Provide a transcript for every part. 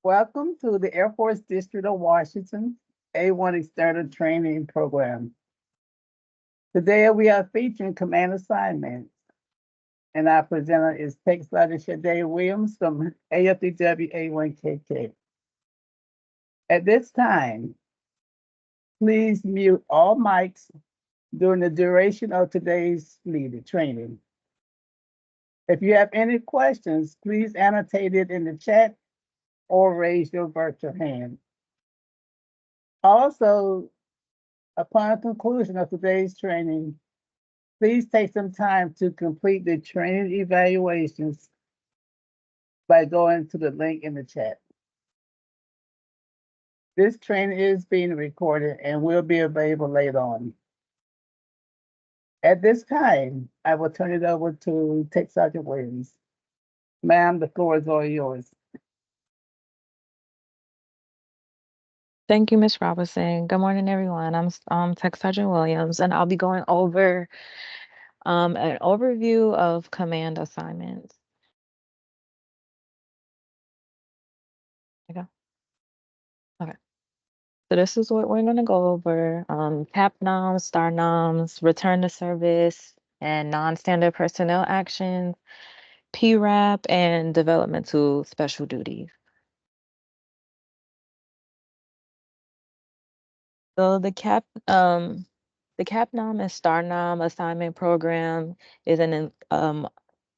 Welcome to the Air Force District of Washington A1 External Training Program. Today we are featuring command assignments, and our presenter is Tech Sergeant Shade Williams from AFDW A1KK. At this time, please mute all mics during the duration of today's needed training. If you have any questions, please annotate it in the chat or raise your virtual hand. Also, upon conclusion of today's training, please take some time to complete the training evaluations by going to the link in the chat. This training is being recorded and will be available later on. At this time, I will turn it over to Tech Sergeant Williams. Ma'am, the floor is all yours. Thank you, Ms. Robinson. Good morning, everyone. I'm Tech Sergeant Williams, and I'll be going over an overview of command assignments. Okay. Okay. So this is what we're going to go over: CAP noms, STAR noms, return to service, and non-standard personnel actions, PRAP, and developmental special duties. So the CAP nom and STAR nom assignment program is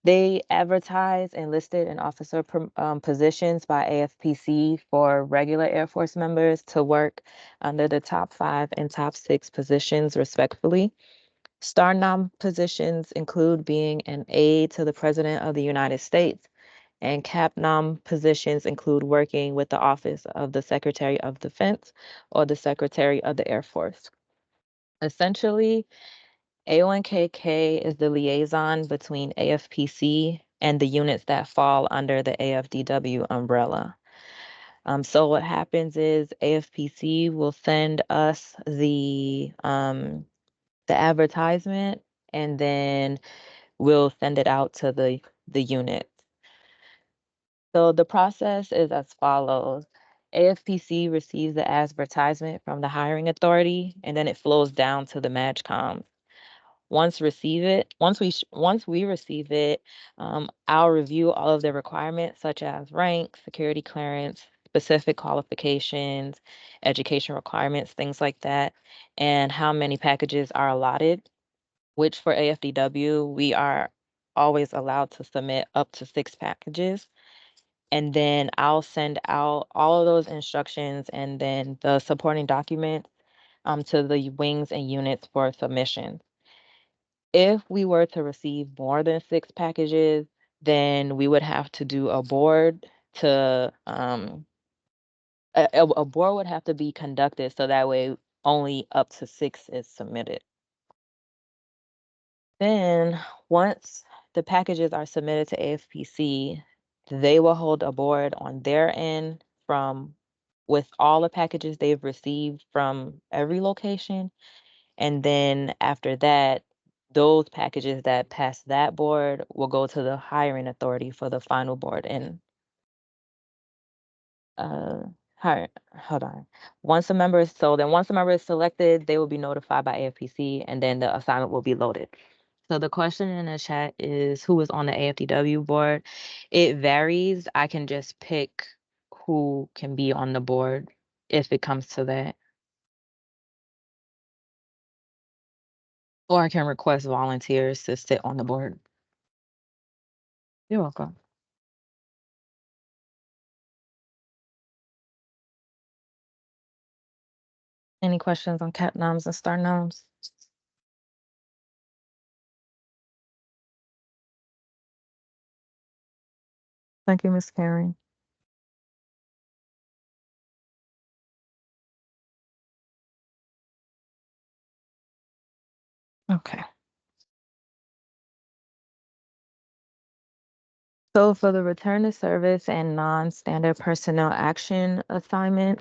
they advertise and listed in officer positions by AFPC for regular Air Force members to work under the top 5 and top 6 positions, respectively. STAR nom positions include being an aide to the President of the United States, and CAP nom positions include working with the Office of the Secretary of Defense or the Secretary of the Air Force. Essentially, A1KK is the liaison between AFPC and the units that fall under the AFDW umbrella. So what happens is AFPC will send us the advertisement, and then we'll send it out to the unit. So the process is as follows. AFPC receives the advertisement from the hiring authority, and then it flows down to the MAJCOM. Once we receive it, I'll review all of the requirements such as rank, security clearance, specific qualifications, education requirements, things like that, and how many packages are allotted, which for AFDW, we are always allowed to submit up to 6 packages. And then I'll send out all of those instructions and then the supporting documents to the wings and units for submission. If we were to receive more than 6 packages, then we would have to do a board to a board would have to be conducted so that way only up to 6 is submitted. Then once the packages are submitted to AFPC, they will hold a board on their end with all the packages they've received from every location. And then after that, those packages that pass that board will go to the hiring authority for the final board. And hold on. Once a member is selected, they will be notified by AFPC, and then the assignment will be loaded. So the question in the chat is who is on the AFDW board? It varies. I can just pick who can be on the board if it comes to that. Or I can request volunteers to sit on the board. You're welcome. Any questions on CAP noms and STAR noms? Thank you, Ms. Karen. Okay. So for the return to service and non-standard personnel action assignment,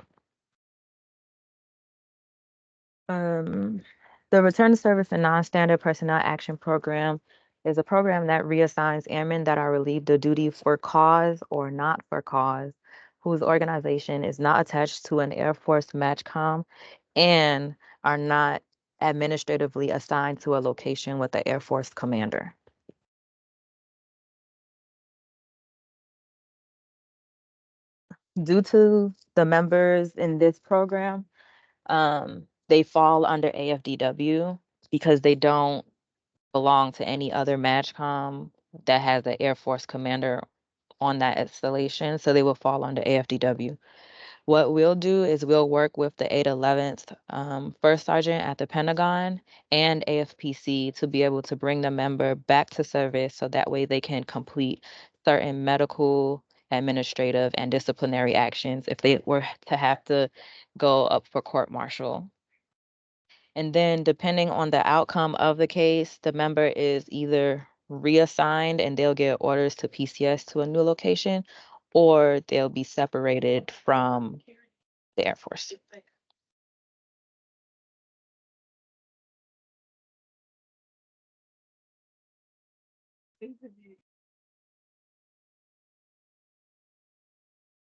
the return to service and non-standard personnel action program is a program that reassigns airmen that are relieved of duty for cause or not for cause whose organization is not attached to an Air Force MAJCOM and are not administratively assigned to a location with the Air Force commander. Due to the members in this program, they fall under AFDW because they don't belong to any other MAJCOM that has an Air Force commander on that installation, so they will fall under AFDW. What we'll do is we'll work with the 811th First Sergeant at the Pentagon and AFPC to be able to bring the member back to service so that way they can complete certain medical, administrative, and disciplinary actions if they were to have to go up for court martial. And then depending on the outcome of the case, the member is either reassigned and they'll get orders to PCS to a new location, or they'll be separated from the Air Force.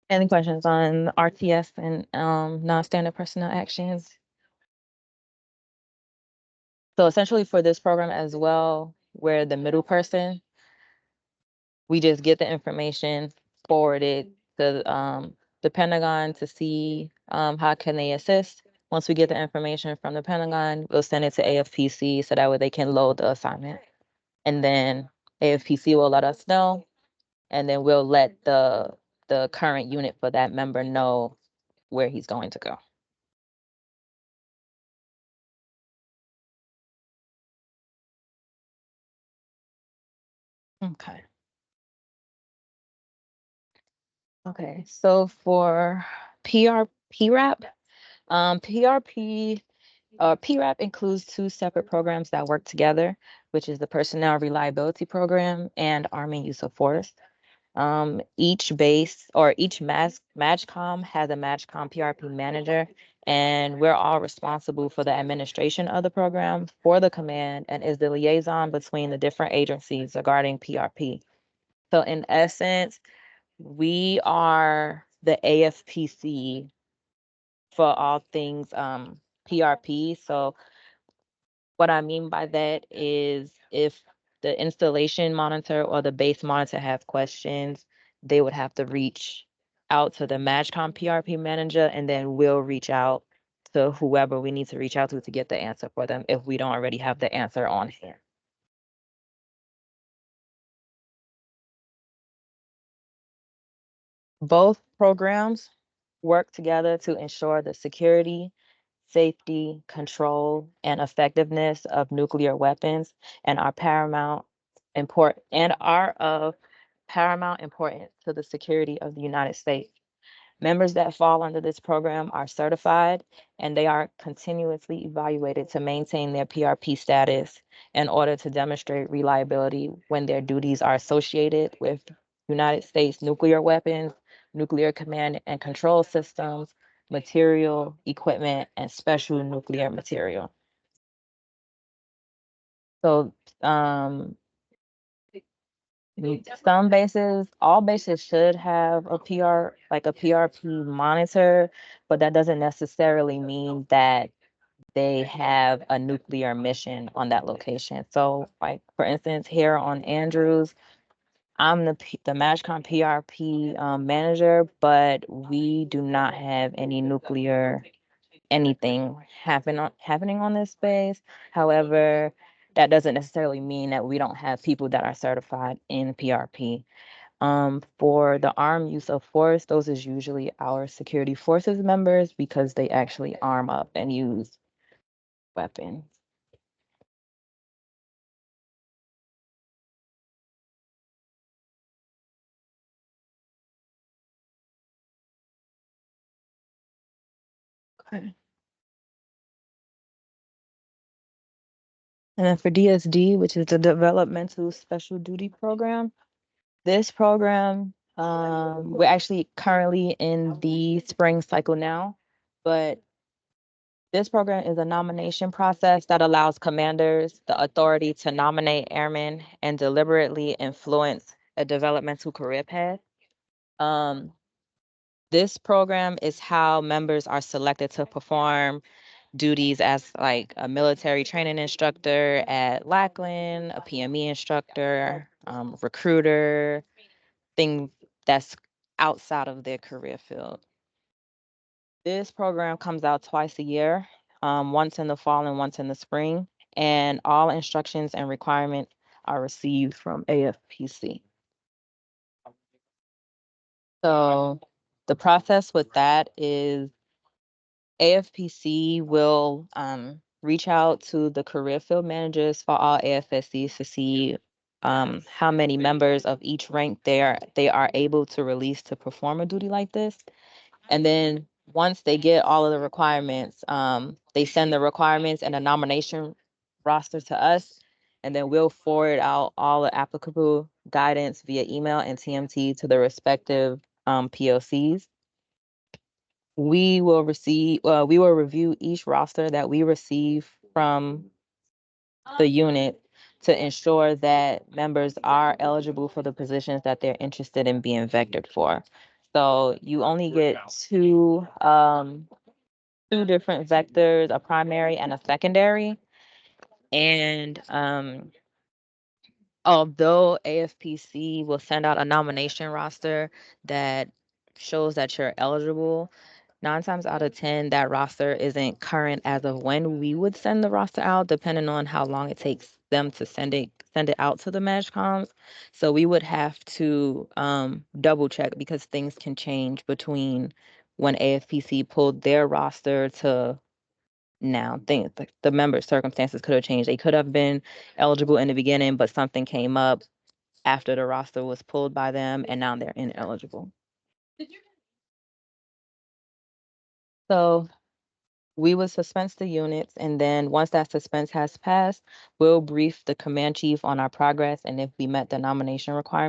Any questions on RTS and non-standard personnel actions? So essentially for this program as well, we're the middle person. We just get the information, forward it to the Pentagon to see how can they assist. Once we get the information from the Pentagon, we'll send it to AFPC so that way they can load the assignment. And then AFPC will let us know, and then we'll let the current unit for that member know where he's going to go. Okay. Okay, so for PRAP, PRAP includes two separate programs that work together, which is the Personnel Reliability Program and Army Use of Force. Each base or each MAJCOM has a MAJCOM PRP manager, and we're all responsible for the administration of the program for the command and is the liaison between the different agencies regarding PRP. So in essence, we are the AFPC for all things PRP. So what I mean by that is if the installation monitor or the base monitor have questions, they would have to reach out to the MAJCOM PRP manager, and then we'll reach out to whoever we need to reach out to get the answer for them if we don't already have the answer on hand. Both programs work together to ensure the security, safety, control, and effectiveness of nuclear weapons and are of paramount importance to the security of the United States. Members that fall under this program are certified and they are continuously evaluated to maintain their PRP status in order to demonstrate reliability when their duties are associated with United States nuclear weapons, nuclear command and control systems, material, equipment, and special nuclear material. So some bases, all bases should have a like a PRP monitor, but that doesn't necessarily mean that they have a nuclear mission on that location. So like, for instance, here on Andrews, I'm the MAJCOM PRP manager, but we do not have any nuclear anything happening on this base. However, that doesn't necessarily mean that we don't have people that are certified in PRP. For the armed use of force, those is usually our security forces members because they actually arm up and use weapons. Okay. And then for DSD, which is the Developmental Special Duty Program, this program, we're actually currently in the spring cycle now, but this program is a nomination process that allows commanders the authority to nominate airmen and deliberately influence a developmental career path. Um, This program is how members are selected to perform duties as like a military training instructor at Lackland, a PME instructor, recruiter, things that's outside of their career field. This program comes out twice a year, once in the fall and once in the spring, and all instructions and requirements are received from AFPC. So the process with that is AFPC will reach out to the career field managers for all AFSCs to see how many members of each rank they are able to release to perform a duty like this. And then once they get all of the requirements, they send the requirements and a nomination roster to us, and then we'll forward out all the applicable guidance via email and TMT to the respective POCs. We will review each roster that we receive from the unit to ensure that members are eligible for the positions that they're interested in being vectored for. So you only get two different vectors, a primary and a secondary. And although AFPC will send out a nomination roster that shows that you're eligible, 9 times out of 10, that roster isn't current as of when we would send the roster out, depending on how long it takes them to send it out to the MAJCOMs. So we would have to double check because things can change between when AFPC pulled their roster to now. Things like the member circumstances could have changed. They could have been eligible in the beginning, but something came up after the roster was pulled by them, and now they're ineligible. So we would suspense the units, and then once that suspense has passed, we'll brief the command chief on our progress and if we met the nomination requirement.